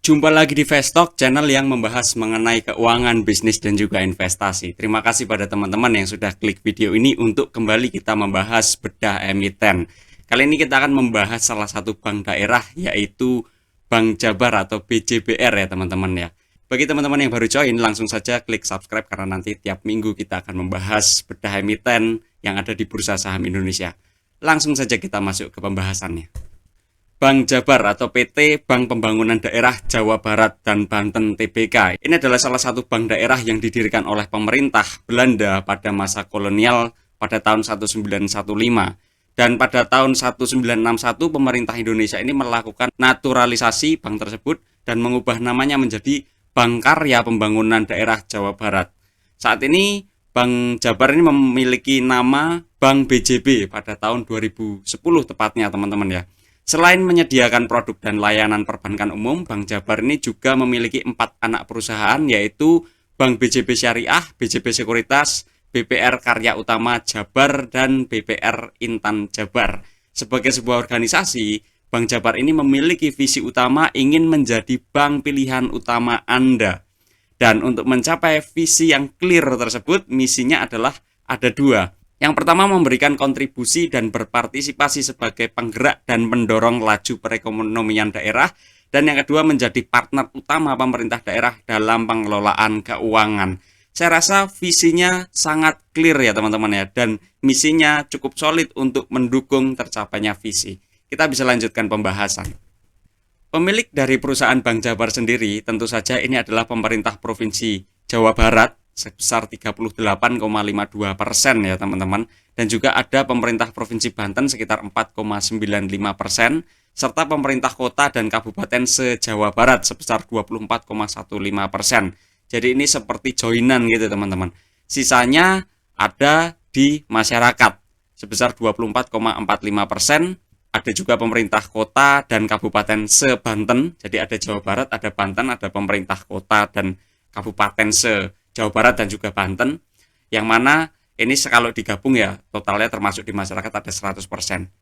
Jumpa lagi di Vestok, channel yang membahas mengenai keuangan, bisnis, dan juga investasi. Terima kasih pada teman-teman yang sudah klik video ini untuk kembali kita membahas bedah emiten. Kali ini kita akan membahas salah satu bank daerah, yaitu Bank Jabar atau BJBR ya teman-teman ya. Bagi teman-teman yang baru join, langsung saja klik subscribe karena nanti tiap minggu kita akan membahas bedah emiten yang ada di Bursa Saham Indonesia. Langsung saja kita masuk ke pembahasannya. Bank Jabar atau PT Bank Pembangunan Daerah Jawa Barat dan Banten Tbk. Ini adalah salah satu bank daerah yang didirikan oleh pemerintah Belanda pada masa kolonial pada tahun 1915. Dan pada tahun 1961 pemerintah Indonesia ini melakukan naturalisasi bank tersebut dan mengubah namanya menjadi Bank Karya Pembangunan Daerah Jawa Barat. Saat ini Bank Jabar ini memiliki nama Bank BJB pada tahun 2010 tepatnya teman-teman ya. Selain menyediakan produk dan layanan perbankan umum, Bank Jabar ini juga memiliki 4 anak perusahaan, yaitu Bank BJB Syariah, BJB Sekuritas, BPR Karya Utama Jabar, dan BPR Intan Jabar. Sebagai sebuah organisasi, Bank Jabar ini memiliki visi utama ingin menjadi bank pilihan utama Anda. Dan untuk mencapai visi yang clear tersebut, misinya adalah ada 2. Yang pertama, memberikan kontribusi dan berpartisipasi sebagai penggerak dan mendorong laju perekonomian daerah. Dan yang kedua, menjadi partner utama pemerintah daerah dalam pengelolaan keuangan. Saya rasa visinya sangat clear ya teman-teman ya. Dan misinya cukup solid untuk mendukung tercapainya visi. Kita bisa lanjutkan pembahasan. Pemilik dari perusahaan Bank Jabar sendiri tentu saja ini adalah pemerintah Provinsi Jawa Barat sebesar 38,52% ya teman-teman, dan juga ada pemerintah Provinsi Banten sekitar 4,95%, serta pemerintah kota dan kabupaten se-Jawa Barat sebesar 24,15%. Jadi ini seperti joinan gitu teman-teman. Sisanya ada di masyarakat sebesar 24,45%. Ada juga pemerintah kota dan kabupaten se-Banten. Jadi ada Jawa Barat, ada Banten, ada pemerintah kota dan kabupaten se-Jawa Barat dan juga Banten. Yang mana ini kalau digabung ya totalnya termasuk di masyarakat ada 100%.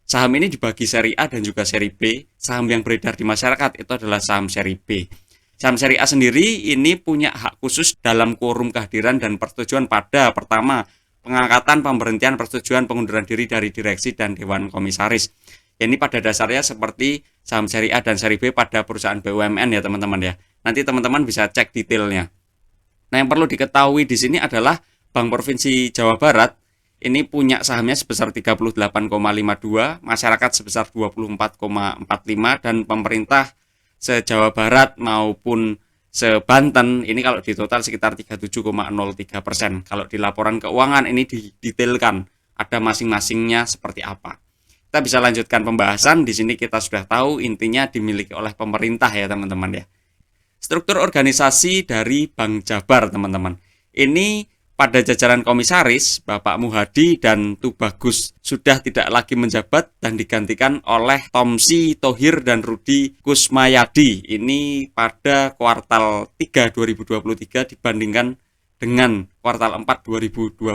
Saham ini dibagi seri A dan juga seri B. Saham yang beredar di masyarakat itu adalah saham seri B. Saham seri A sendiri ini punya hak khusus dalam quorum kehadiran dan persetujuan pada pertama, pengangkatan, pemberhentian, persetujuan, pengunduran diri dari direksi dan dewan komisaris. Ini pada dasarnya seperti saham seri A dan seri B pada perusahaan BUMN ya teman-teman ya. Nanti teman-teman bisa cek detailnya. Nah, yang perlu diketahui di sini adalah Bank Provinsi Jawa Barat ini punya sahamnya sebesar 38,52, masyarakat sebesar 24,45, dan pemerintah se-Jawa Barat maupun se-Banten ini kalau di total sekitar 37,03%. Kalau di laporan keuangan ini didetailkan ada masing-masingnya seperti apa. Kita bisa lanjutkan pembahasan. Di sini kita sudah tahu intinya dimiliki oleh pemerintah ya teman-teman ya. Struktur organisasi dari Bank Jabar teman-teman. Ini pada jajaran komisaris, Bapak Muhadi dan Tubagus sudah tidak lagi menjabat dan digantikan oleh Tomsi Thohir dan Rudi Kusmayadi. Ini pada kuartal 3 2023 dibandingkan dengan kuartal 4 2022.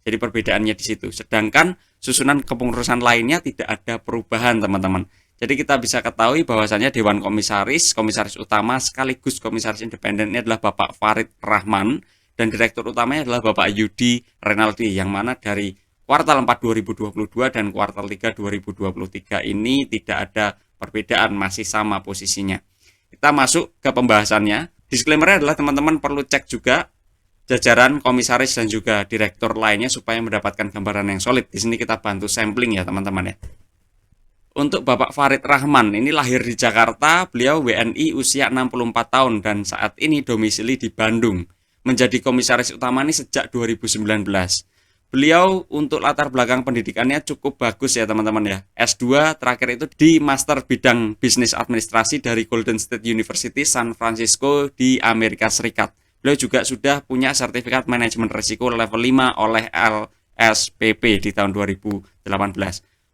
Jadi perbedaannya di situ. Sedangkan susunan kepengurusan lainnya tidak ada perubahan teman-teman. Jadi kita bisa ketahui bahwasannya Dewan Komisaris, Komisaris Utama sekaligus Komisaris Independen ini adalah Bapak Farid Rahman, dan Direktur Utamanya adalah Bapak Yudi Renaldi, yang mana dari kuartal 4 2022 dan kuartal 3 2023 ini tidak ada perbedaan, masih sama posisinya. Kita masuk ke pembahasannya. Disclaimer-nya adalah teman-teman perlu cek juga jajaran komisaris dan juga direktur lainnya supaya mendapatkan gambaran yang solid. Di sini kita bantu sampling ya teman-teman ya. Untuk Bapak Farid Rahman, ini lahir di Jakarta, beliau WNI usia 64 tahun dan saat ini domisili di Bandung. Menjadi komisaris utama ini sejak 2019. Beliau untuk latar belakang pendidikannya cukup bagus ya teman-teman ya. S2 terakhir itu di Master Bidang Bisnis Administrasi dari Golden State University San Francisco di Amerika Serikat. Beliau juga sudah punya sertifikat manajemen risiko level 5 oleh LSPP di tahun 2018.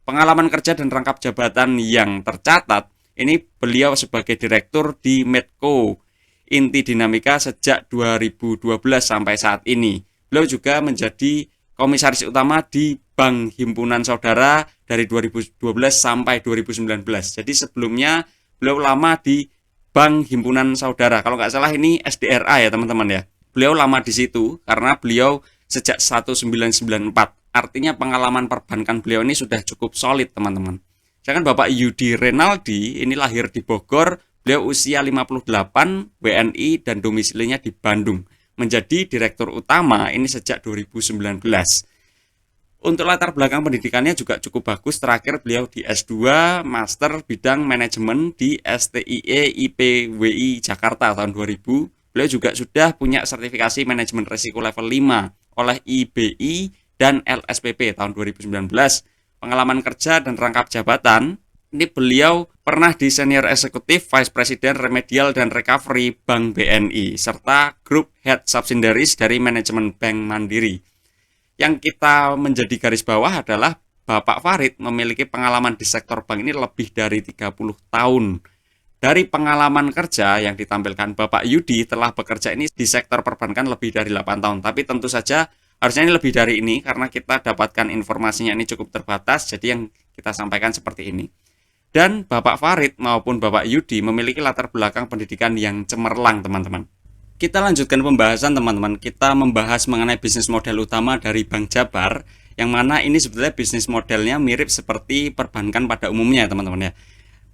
Pengalaman kerja dan rangkap jabatan yang tercatat, ini beliau sebagai direktur di Medco Inti Dinamika sejak 2012 sampai saat ini. Beliau juga menjadi komisaris utama di Bank Himpunan Saudara dari 2012 sampai 2019. Jadi sebelumnya beliau lama di Bank Himpunan Saudara. Kalau nggak salah ini SDRA ya teman-teman ya. Beliau lama di situ karena beliau sejak 1994. Artinya pengalaman perbankan beliau ini sudah cukup solid teman-teman. Sedangkan Bapak Yudi Renaldi ini lahir di Bogor, beliau usia 58, WNI dan domisilinya di Bandung. Menjadi direktur utama ini sejak 2019. Untuk latar belakang pendidikannya juga cukup bagus. Terakhir beliau di S2 Master Bidang Manajemen di STIE IPWI Jakarta tahun 2000. Beliau juga sudah punya sertifikasi manajemen risiko level 5 oleh IBI dan LSPP tahun 2019. Pengalaman kerja dan rangkap jabatan, ini beliau pernah di Senior Eksekutif Vice President Remedial dan Recovery Bank BNI serta Group Head Subsidiaries dari Manajemen Bank Mandiri. Yang kita menjadi garis bawah adalah Bapak Farid memiliki pengalaman di sektor bank ini lebih dari 30 tahun. Dari pengalaman kerja yang ditampilkan Bapak Yudi telah bekerja ini di sektor perbankan lebih dari 8 tahun. Tapi tentu saja harusnya ini lebih dari ini karena kita dapatkan informasinya ini cukup terbatas. Jadi yang kita sampaikan seperti ini. Dan Bapak Farid maupun Bapak Yudi memiliki latar belakang pendidikan yang cemerlang teman-teman. Kita lanjutkan pembahasan teman-teman. Kita membahas mengenai bisnis model utama dari Bank Jabar, yang mana ini sebetulnya bisnis modelnya mirip seperti perbankan pada umumnya teman-teman ya.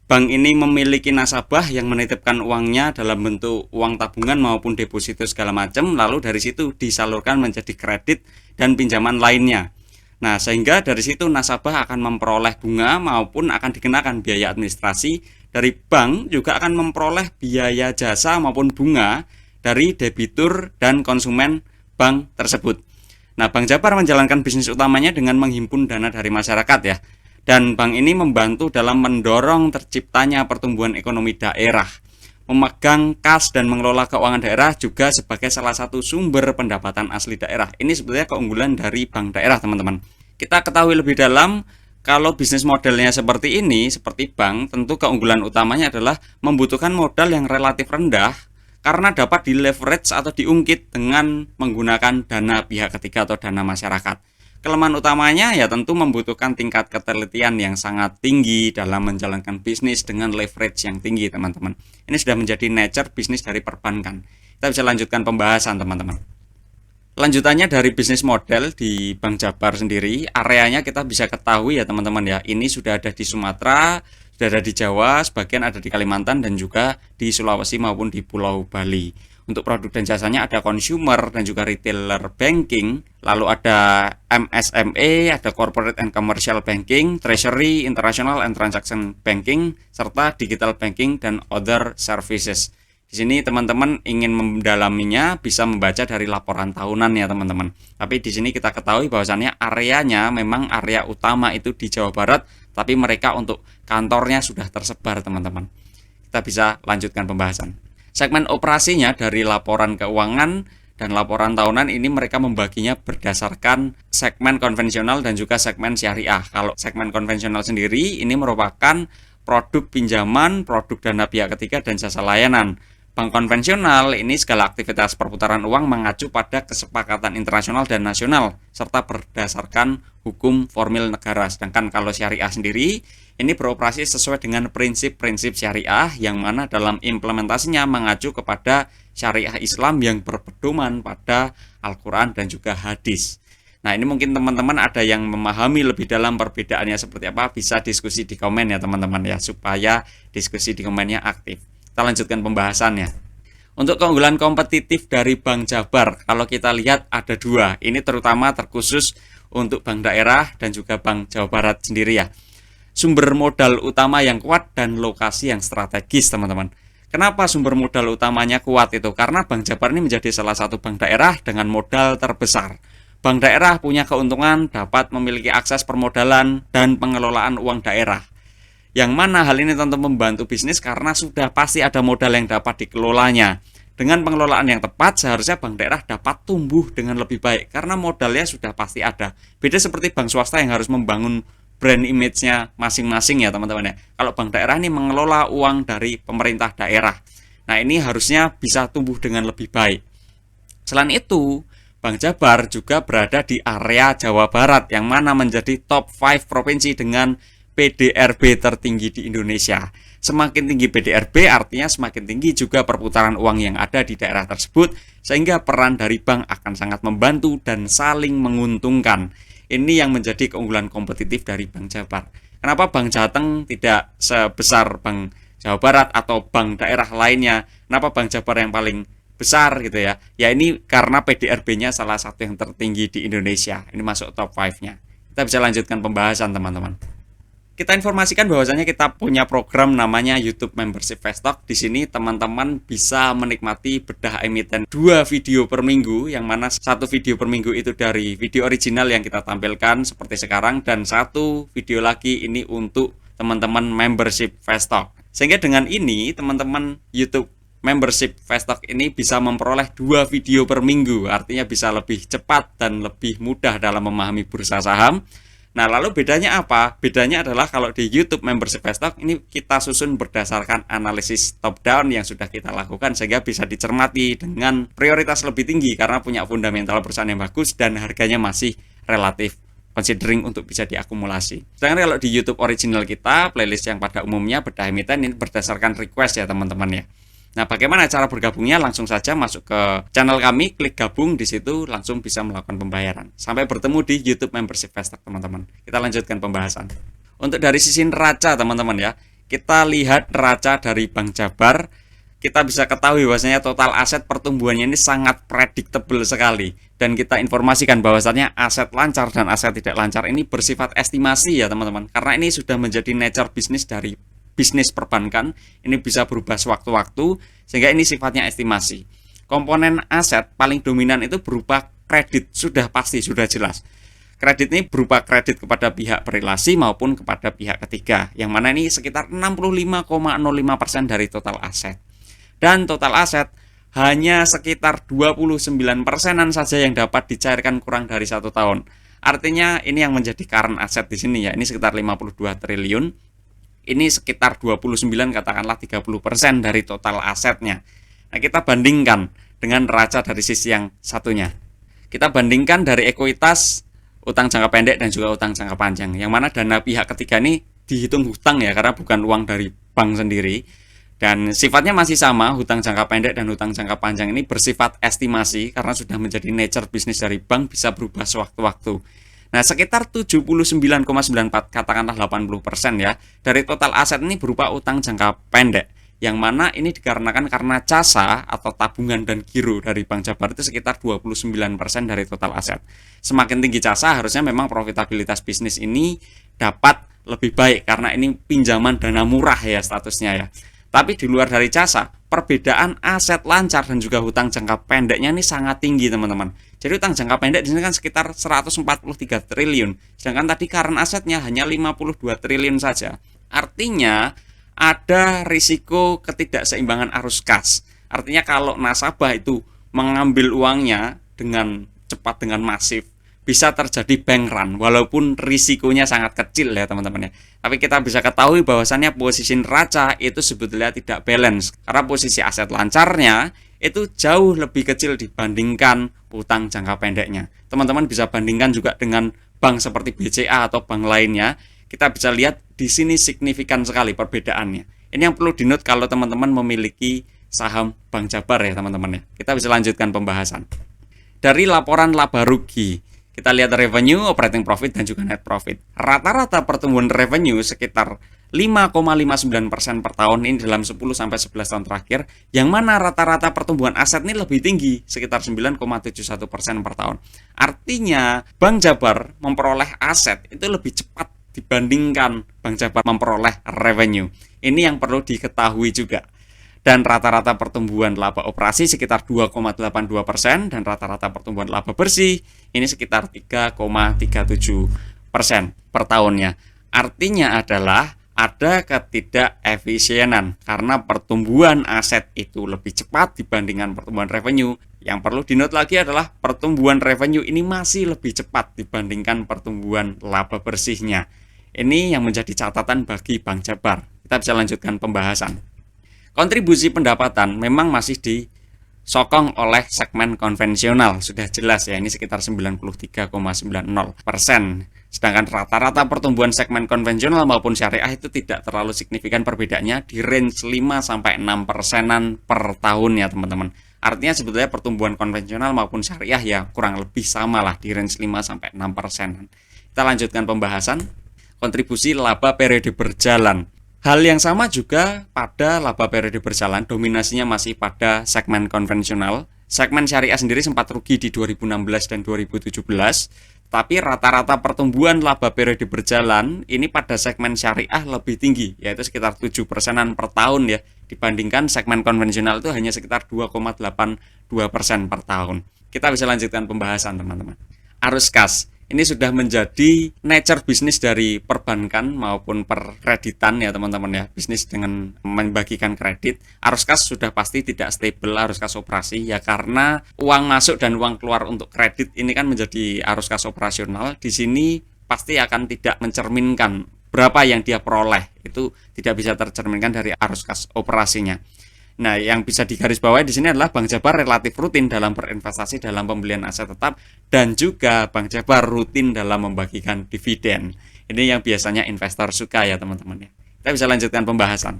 Bank ini memiliki nasabah yang menitipkan uangnya dalam bentuk uang tabungan maupun deposito segala macam, lalu dari situ disalurkan menjadi kredit dan pinjaman lainnya. Nah, sehingga dari situ nasabah akan memperoleh bunga maupun akan dikenakan biaya administrasi. Dari bank juga akan memperoleh biaya jasa maupun bunga dari debitur dan konsumen bank tersebut. Nah, Bank Jabar menjalankan bisnis utamanya dengan menghimpun dana dari masyarakat ya. Dan bank ini membantu dalam mendorong terciptanya pertumbuhan ekonomi daerah. Memegang kas dan mengelola keuangan daerah juga sebagai salah satu sumber pendapatan asli daerah. Ini sebetulnya keunggulan dari bank daerah teman-teman. Kita ketahui lebih dalam kalau bisnis modelnya seperti ini, seperti bank, tentu keunggulan utamanya adalah membutuhkan modal yang relatif rendah karena dapat di-leverage atau diungkit dengan menggunakan dana pihak ketiga atau dana masyarakat. Kelemahan utamanya ya tentu membutuhkan tingkat ketelitian yang sangat tinggi dalam menjalankan bisnis dengan leverage yang tinggi teman-teman. Ini sudah menjadi nature bisnis dari perbankan. Kita bisa lanjutkan pembahasan teman-teman. Lanjutannya dari bisnis model di Bank Jabar sendiri, areanya kita bisa ketahui ya teman-teman ya. Ini sudah ada di Sumatera, sudah ada di Jawa, sebagian ada di Kalimantan dan juga di Sulawesi maupun di Pulau Bali. Untuk produk dan jasanya ada consumer dan juga retailer banking, lalu ada MSME, ada corporate and commercial banking, treasury, international and transaction banking, serta digital banking dan other services. Di sini teman-teman ingin mendalaminya bisa membaca dari laporan tahunan ya teman-teman. Tapi di sini kita ketahui bahwasannya areanya memang area utama itu di Jawa Barat, tapi mereka untuk kantornya sudah tersebar teman-teman. Kita bisa lanjutkan pembahasan. Segmen operasinya dari laporan keuangan dan laporan tahunan ini mereka membaginya berdasarkan segmen konvensional dan juga segmen syariah. Kalau segmen konvensional sendiri ini merupakan produk pinjaman, produk dana pihak ketiga dan jasa layanan. Bank konvensional ini segala aktivitas perputaran uang mengacu pada kesepakatan internasional dan nasional serta berdasarkan hukum formil negara. Sedangkan kalau syariah sendiri ini beroperasi sesuai dengan prinsip-prinsip syariah yang mana dalam implementasinya mengacu kepada syariah Islam yang berpedoman pada Al-Quran dan juga hadis. Nah, ini mungkin teman-teman ada yang memahami lebih dalam perbedaannya seperti apa, bisa diskusi di komen ya teman-teman ya, supaya diskusi di komennya aktif. Kita lanjutkan pembahasannya. Untuk keunggulan kompetitif dari Bank Jabar, kalau kita lihat ada dua. Ini terutama terkhusus untuk bank daerah dan juga Bank Jawa Barat sendiri ya. Sumber modal utama yang kuat dan lokasi yang strategis teman-teman. Kenapa sumber modal utamanya kuat itu? Karena Bank Jabar ini menjadi salah satu bank daerah dengan modal terbesar. Bank daerah punya keuntungan dapat memiliki akses permodalan dan pengelolaan uang daerah. Yang mana hal ini tentu membantu bisnis karena sudah pasti ada modal yang dapat dikelolanya. Dengan pengelolaan yang tepat, seharusnya bank daerah dapat tumbuh dengan lebih baik karena modalnya sudah pasti ada. Beda seperti bank swasta yang harus membangun brand image-nya masing-masing ya teman-teman ya. Kalau bank daerah ini mengelola uang dari pemerintah daerah. Nah, ini harusnya bisa tumbuh dengan lebih baik. Selain itu, Bank Jabar juga berada di area Jawa Barat yang mana menjadi top 5 provinsi dengan PDRB tertinggi di Indonesia. Semakin tinggi PDRB artinya semakin tinggi juga perputaran uang yang ada di daerah tersebut, sehingga peran dari bank akan sangat membantu dan saling menguntungkan. Ini yang menjadi keunggulan kompetitif dari Bank Jabar. Kenapa Bank Jateng tidak sebesar Bank Jawa Barat atau bank daerah lainnya? Kenapa Bank Jabar yang paling besar gitu ya? Ya ini karena PDRB-nya salah satu yang tertinggi di Indonesia. Ini masuk top 5-nya. Kita bisa lanjutkan pembahasan teman-teman. Kita informasikan bahwasanya kita punya program namanya YouTube Membership Fast Di sini teman-teman bisa menikmati bedah emiten 2 video per minggu, yang mana 1 video per minggu itu dari video original yang kita tampilkan seperti sekarang, dan 1 video lagi ini untuk teman-teman Membership Fast Sehingga dengan ini teman-teman YouTube Membership Fast ini bisa memperoleh 2 video per minggu, artinya bisa lebih cepat dan lebih mudah dalam memahami bursa saham. Nah, lalu bedanya apa? Bedanya adalah kalau di YouTube Membership Fast ini kita susun berdasarkan analisis top down yang sudah kita lakukan, sehingga bisa dicermati dengan prioritas lebih tinggi karena punya fundamental perusahaan yang bagus dan harganya masih relatif considering untuk bisa diakumulasi. Sedangkan kalau di YouTube original kita, playlist yang pada umumnya bedah emiten ini berdasarkan request ya teman-teman ya. Nah, bagaimana cara bergabungnya? Langsung saja masuk ke channel kami, klik gabung, di situ langsung bisa melakukan pembayaran. Sampai bertemu di YouTube Membership Fast teman-teman. Kita lanjutkan pembahasan. Untuk dari sisi neraca teman-teman ya, kita lihat neraca dari Bank Jabar, kita bisa ketahui bahwasanya total aset pertumbuhannya ini sangat predictable sekali, dan kita informasikan bahwasanya aset lancar dan aset tidak lancar ini bersifat estimasi ya teman-teman, karena ini sudah menjadi nature bisnis dari bisnis perbankan. Ini bisa berubah sewaktu-waktu, sehingga ini sifatnya estimasi. Komponen aset paling dominan itu berupa kredit, sudah pasti, sudah jelas. Kredit ini berupa kredit kepada pihak berelasi maupun kepada pihak ketiga, yang mana ini sekitar 65,05% dari total aset. Dan total aset hanya sekitar 29%-an saja yang dapat dicairkan kurang dari 1 tahun. Artinya ini yang menjadi current aset di sini ya, ini sekitar 52 triliun. Ini sekitar 29, katakanlah 30% dari total asetnya. Nah, kita bandingkan dengan neraca dari sisi yang satunya. Kita bandingkan dari ekuitas, utang jangka pendek dan juga utang jangka panjang. Yang mana dana pihak ketiga ini dihitung hutang ya, karena bukan uang dari bank sendiri. Dan sifatnya masih sama, hutang jangka pendek dan hutang jangka panjang ini bersifat estimasi karena sudah menjadi nature bisnis dari bank, bisa berubah sewaktu-waktu. Nah, sekitar 79,94, katakanlah 80% ya, dari total aset ini berupa utang jangka pendek, yang mana ini dikarenakan karena casa atau tabungan dan giro dari Bank Jabar itu sekitar 29% dari total aset. Semakin tinggi casa, harusnya memang profitabilitas bisnis ini dapat lebih baik, karena ini pinjaman dana murah ya statusnya ya. Tapi di luar dari casa, perbedaan aset lancar dan juga hutang jangka pendeknya ini sangat tinggi teman-teman. Jadi hutang jangka pendek di sini kan sekitar 143 triliun, sedangkan tadi current asetnya hanya 52 triliun saja. Artinya ada risiko ketidakseimbangan arus kas. Artinya kalau nasabah itu mengambil uangnya dengan cepat, dengan masif, bisa terjadi bank run, walaupun risikonya sangat kecil ya teman-teman ya. Tapi kita bisa ketahui bahwasannya posisi neraca itu sebetulnya tidak balance, karena posisi aset lancarnya itu jauh lebih kecil dibandingkan utang jangka pendeknya. Teman-teman bisa bandingkan juga dengan bank seperti BCA atau bank lainnya. Kita bisa lihat di sini signifikan sekali perbedaannya. Ini yang perlu di-note kalau teman-teman memiliki saham Bank Jabar ya teman-teman ya. Kita bisa lanjutkan pembahasan. Dari laporan laba rugi, kita lihat revenue, operating profit, dan juga net profit. Rata-rata pertumbuhan revenue sekitar 5,59% per tahun ini dalam 10-11 tahun terakhir, yang mana rata-rata pertumbuhan aset ini lebih tinggi, sekitar 9,71% per tahun. Artinya, Bank Jabar memperoleh aset itu lebih cepat dibandingkan Bank Jabar memperoleh revenue. Ini yang perlu diketahui juga. Dan rata-rata pertumbuhan laba operasi sekitar 2,82%, dan rata-rata pertumbuhan laba bersih ini sekitar 3,37% per tahunnya. Artinya adalah ada ketidakefisienan karena pertumbuhan aset itu lebih cepat dibandingkan pertumbuhan revenue. Yang perlu di-note lagi adalah pertumbuhan revenue ini masih lebih cepat dibandingkan pertumbuhan laba bersihnya. Ini yang menjadi catatan bagi Bank Jabar. Kita bisa lanjutkan pembahasan. Kontribusi pendapatan memang masih disokong oleh segmen konvensional, sudah jelas ya, ini sekitar 93,90%. Sedangkan rata-rata pertumbuhan segmen konvensional maupun syariah itu tidak terlalu signifikan perbedaannya di range 5-6%-an per tahun ya teman-teman. Artinya sebetulnya pertumbuhan konvensional maupun syariah ya kurang lebih sama lah di range 5-6%-an. Kita lanjutkan pembahasan kontribusi laba periode berjalan. Hal yang sama juga pada laba periode berjalan, dominasinya masih pada segmen konvensional. Segmen syariah sendiri sempat rugi di 2016 dan 2017. Tapi rata-rata pertumbuhan laba periode berjalan ini pada segmen syariah lebih tinggi, yaitu sekitar 7%-an per tahun ya, dibandingkan segmen konvensional itu hanya sekitar 2,82% per tahun. Kita bisa lanjutkan pembahasan teman-teman. Arus kas. Ini sudah menjadi nature bisnis dari perbankan maupun perkreditan ya teman-teman ya. Bisnis dengan membagikan kredit. Arus kas sudah pasti tidak stable arus kas operasi ya, karena uang masuk dan uang keluar untuk kredit ini kan menjadi arus kas operasional. Di sini pasti akan tidak mencerminkan berapa yang dia peroleh. Itu tidak bisa tercerminkan dari arus kas operasinya. Nah, yang bisa digarisbawahi di sini adalah Bank Jabar relatif rutin dalam berinvestasi dalam pembelian aset tetap dan juga Bank Jabar rutin dalam membagikan dividen. Ini yang biasanya investor suka ya teman-teman ya. Kita bisa lanjutkan pembahasan.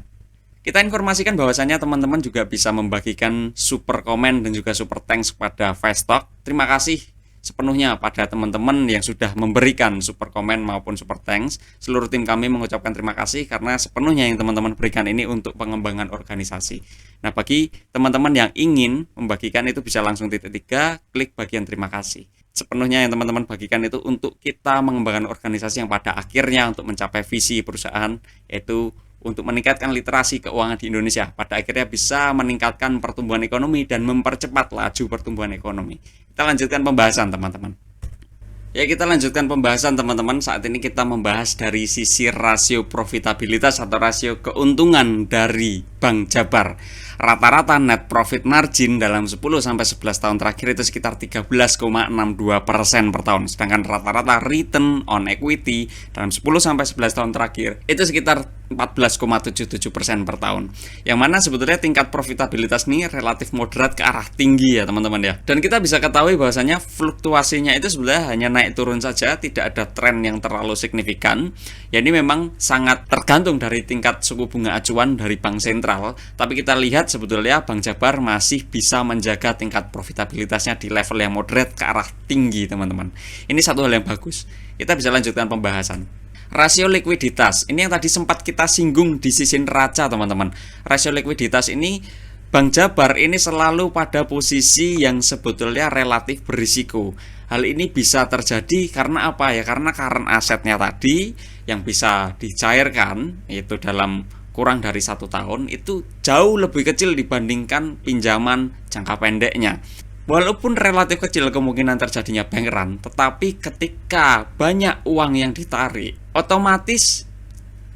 Kita informasikan bahwasannya teman-teman juga bisa membagikan super komen dan juga super thanks kepada Vestok. Terima kasih sepenuhnya pada teman-teman yang sudah memberikan super komen maupun super thanks. Seluruh tim kami mengucapkan terima kasih karena sepenuhnya yang teman-teman berikan ini untuk pengembangan organisasi. Nah, bagi teman-teman yang ingin membagikan itu bisa langsung titik 3, klik bagian terima kasih. Sepenuhnya yang teman-teman bagikan itu untuk kita mengembangkan organisasi yang pada akhirnya untuk mencapai visi perusahaan, yaitu untuk meningkatkan literasi keuangan di Indonesia. Pada akhirnya bisa meningkatkan pertumbuhan ekonomi dan mempercepat laju pertumbuhan ekonomi. Kita lanjutkan pembahasan teman-teman. Ya, kita lanjutkan pembahasan teman-teman. Saat ini kita membahas dari sisi rasio profitabilitas atau rasio keuntungan dari Bank Jabar. Rata-rata net profit margin dalam 10-11 tahun terakhir itu sekitar 13,62% per tahun. Sedangkan rata-rata return on equity dalam 10-11 tahun terakhir itu sekitar 14,77% per tahun. Yang mana sebetulnya tingkat profitabilitas ini relatif moderat ke arah tinggi ya teman-teman ya. Dan kita bisa ketahui bahwasanya fluktuasinya itu sebenarnya hanya naik turun saja, tidak ada tren yang terlalu signifikan. Ya, ini memang sangat tergantung dari tingkat suku bunga acuan dari bank sentral. Tapi kita lihat sebetulnya Bank Jabar masih bisa menjaga tingkat profitabilitasnya di level yang moderat ke arah tinggi teman-teman. Ini satu hal yang bagus. Kita bisa lanjutkan pembahasan. Rasio likuiditas, ini yang tadi sempat kita singgung di sisi neraca teman-teman. Rasio likuiditas ini Bank Jabar ini selalu pada posisi yang sebetulnya relatif berisiko. Hal ini bisa terjadi karena apa ya? Karena current asetnya tadi yang bisa dicairkan itu dalam kurang dari 1 tahun itu jauh lebih kecil dibandingkan pinjaman jangka pendeknya. Walaupun relatif kecil kemungkinan terjadinya bank run, tetapi ketika banyak uang yang ditarik, otomatis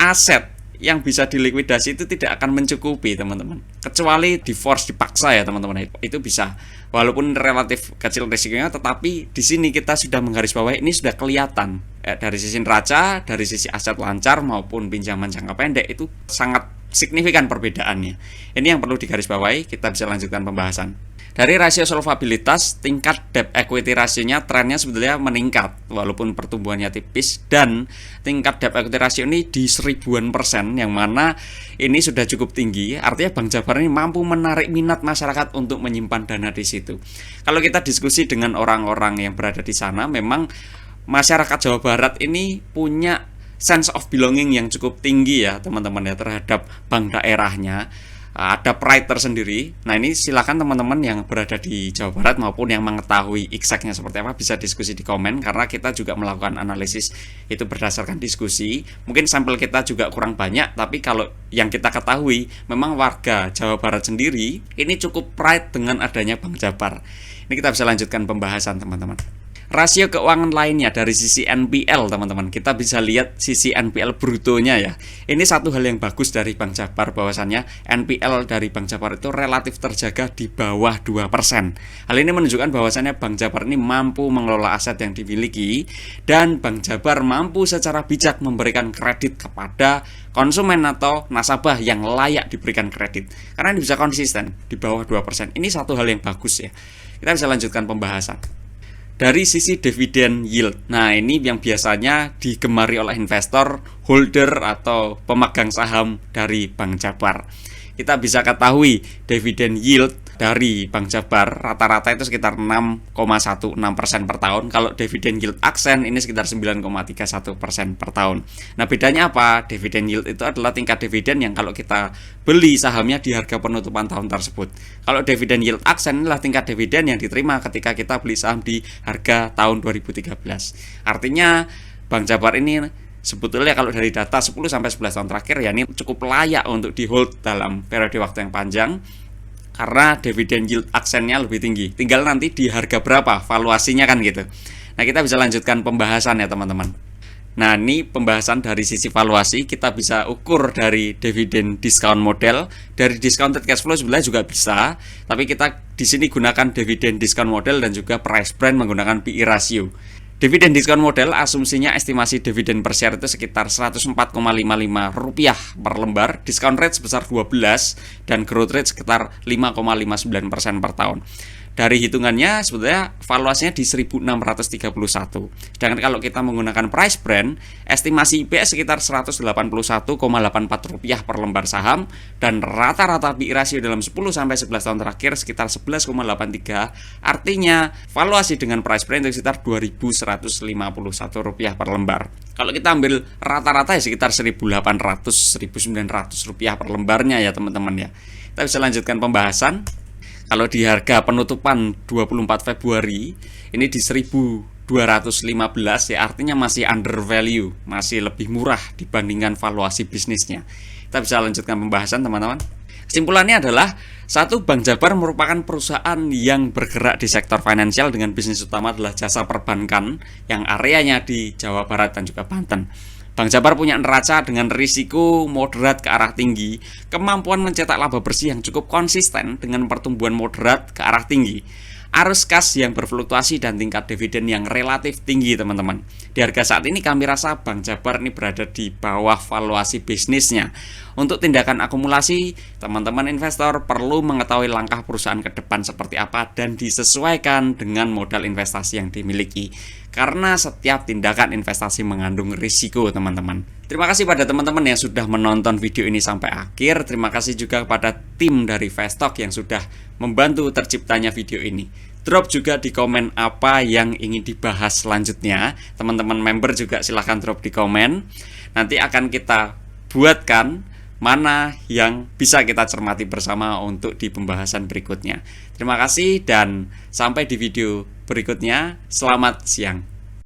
aset yang bisa dilikuidasi itu tidak akan mencukupi teman-teman. Kecuali di force, dipaksa ya teman-teman, itu bisa. Walaupun relatif kecil risikonya, tetapi di sini kita sudah menggarisbawahi ini sudah kelihatan dari sisi neraca, dari sisi aset lancar maupun pinjaman jangka pendek itu sangat signifikan perbedaannya. Ini yang perlu digarisbawahi. Kita bisa lanjutkan pembahasan. Dari rasio solvabilitas, tingkat debt equity rasionya trennya sebetulnya meningkat walaupun pertumbuhannya tipis, dan tingkat debt equity ratio ini di 1000-an%, yang mana ini sudah cukup tinggi. Artinya Bank Jabar ini mampu menarik minat masyarakat untuk menyimpan dana di situ. Kalau kita diskusi dengan orang-orang yang berada di sana, memang masyarakat Jawa Barat ini punya sense of belonging yang cukup tinggi ya teman-teman ya terhadap bank daerahnya. Ada pride tersendiri. Nah, ini silakan teman-teman yang berada di Jawa Barat maupun yang mengetahui exactnya seperti apa bisa diskusi di komen, karena kita juga melakukan analisis itu berdasarkan diskusi. Mungkin sampel kita juga kurang banyak, tapi kalau yang kita ketahui memang warga Jawa Barat sendiri ini cukup pride dengan adanya Bank Jabar. Ini kita bisa lanjutkan pembahasan teman-teman. Rasio keuangan lainnya dari sisi NPL teman-teman, kita bisa lihat sisi NPL brutonya ya. Ini satu hal yang bagus dari Bank Jabar, bahwasannya NPL dari Bank Jabar itu relatif terjaga di bawah 2%. Hal ini menunjukkan bahwasannya Bank Jabar ini mampu mengelola aset yang dimiliki, dan Bank Jabar mampu secara bijak memberikan kredit kepada konsumen atau nasabah yang layak diberikan kredit. Karena ini bisa konsisten di bawah 2%. Ini satu hal yang bagus ya. Kita bisa lanjutkan pembahasan. Dari sisi dividen yield, nah ini yang biasanya digemari oleh investor, holder atau pemegang saham dari Bank Jabar. Kita bisa ketahui dividen yield dari Bank Jabar rata-rata itu sekitar 6,16% per tahun. Kalau dividen yield Aksen ini sekitar 9,31% per tahun. Nah, bedanya apa? Dividen yield itu adalah tingkat dividen yang kalau kita beli sahamnya di harga penutupan tahun tersebut. Kalau dividen yield Aksen inilah tingkat dividen yang diterima ketika kita beli saham di harga tahun 2013. Artinya Bank Jabar ini sebetulnya kalau dari data 10-11 tahun terakhir ya ini cukup layak untuk di hold dalam periode waktu yang panjang karena dividen yield Aksennya lebih tinggi. Tinggal nanti di harga berapa valuasinya kan gitu. Nah, kita bisa lanjutkan pembahasan ya teman-teman. Nah, ini pembahasan dari sisi valuasi, kita bisa ukur dari dividen discount model, dari discounted cash flow sebenarnya juga bisa, tapi kita di sini gunakan dividen discount model dan juga price brand menggunakan PE ratio. Dividen diskon model asumsinya estimasi dividen per share itu sekitar Rp104,55 per lembar, discount rate sebesar 12 dan growth rate sekitar 5,59% per tahun. Dari hitungannya sebetulnya valuasinya di 1631. Sedangkan kalau kita menggunakan price brand, estimasi IPS sekitar Rp181,84 per lembar saham dan rata-rata PE ratio dalam 10-11 tahun terakhir sekitar 11,83. Artinya valuasi dengan price brand itu sekitar Rp2.151 per lembar. Kalau kita ambil rata-rata ya sekitar Rp1.800-Rp1.900 per lembarnya ya teman-teman ya. Kita bisa lanjutkan pembahasan. Kalau di harga penutupan 24 Februari ini di 1.215 ya, artinya masih under value, masih lebih murah dibandingkan valuasi bisnisnya. Kita bisa lanjutkan pembahasan teman-teman. Kesimpulannya adalah satu, Bank Jabar merupakan perusahaan yang bergerak di sektor finansial dengan bisnis utama adalah jasa perbankan yang areanya di Jawa Barat dan juga Banten. Bank Jabar punya neraca dengan risiko moderat ke arah tinggi, kemampuan mencetak laba bersih yang cukup konsisten dengan pertumbuhan moderat ke arah tinggi, arus kas yang berfluktuasi dan tingkat dividen yang relatif tinggi teman-teman. Di harga saat ini kami rasa Bank Jabar ini berada di bawah valuasi bisnisnya. Untuk tindakan akumulasi, teman-teman investor perlu mengetahui langkah perusahaan ke depan seperti apa dan disesuaikan dengan modal investasi yang dimiliki. Karena setiap tindakan investasi mengandung risiko teman-teman. Terima kasih pada teman-teman yang sudah menonton video ini sampai akhir. Terima kasih juga kepada tim dari Vestok yang sudah membantu terciptanya video ini. Drop juga di komen apa yang ingin dibahas selanjutnya. Teman-teman member juga silahkan drop di komen. Nanti akan kita buatkan mana yang bisa kita cermati bersama untuk di pembahasan berikutnya. Terima kasih dan sampai di video berikutnya. Selamat siang.